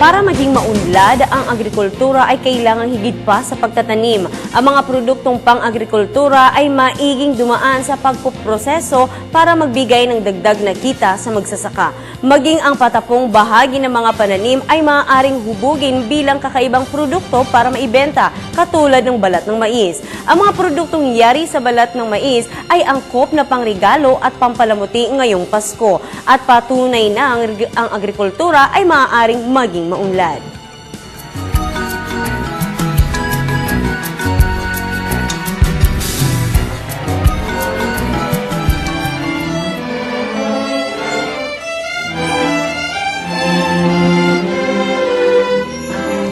Para maging maunlad ang agrikultura ay kailangan higit pa sa pagtatanim. Ang mga produktong pang-agrikultura ay maiging dumaan sa pagpuproseso para magbigay ng dagdag na kita sa magsasaka. Maging ang patapong bahagi ng mga pananim ay maaaring hubugin bilang kakaibang produkto para maibenta, katulad ng balat ng mais. Ang mga produktong yari sa balat ng mais ay angkop na pangregalo at pampalamuti ngayong Pasko at patunay na ang agrikultura ay maaaring maging maunlad.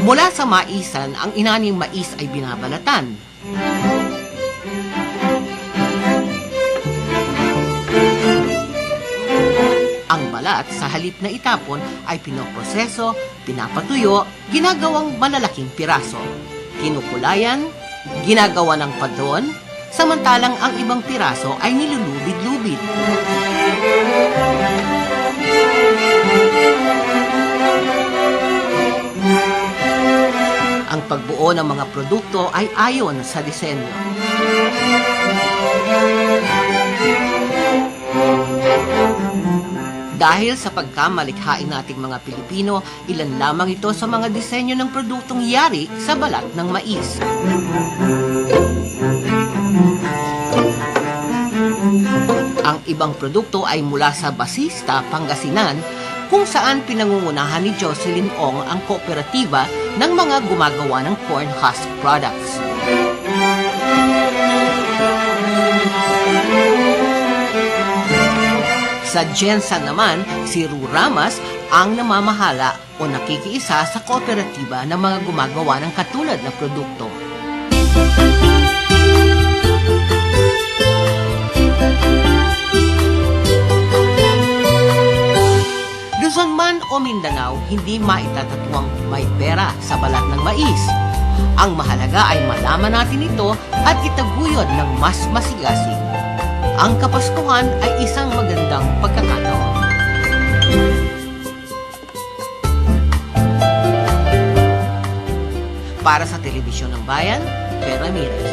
Mula sa maisan, ang inaning mais ay binabalatan. Ang balat sa halip na itapon ay pinoproseso, pinapatuyo, ginagawang malalaking piraso. Kinukulayan, ginagawa ng padron, samantalang ang ibang piraso ay nilulubid-lubid. Ang pagbuo ng mga produkto ay ayon sa disenyo. Dahil sa pagkamalikhain nating mga Pilipino, ilan lamang ito sa mga disenyo ng produktong yari sa balat ng mais. Ang ibang produkto ay mula sa Basista, Pangasinan, kung saan pinangungunahan ni Jocelyn Ong ang kooperatiba ng mga gumagawa ng corn husk products. Sa Jensan naman, si Ru Ramas ang namamahala o nakikiisa sa kooperatiba ng mga gumagawa ng katulad na produkto. Luzon man o Mindanao, hindi maitatatuang may pera sa balat ng mais. Ang mahalaga ay malaman natin ito at itaguyod ng mas masigasig. Ang Kapaskuhan ay isang magandang pagkakataon. Para sa Telebisyon ng Bayan, Pera Ramirez.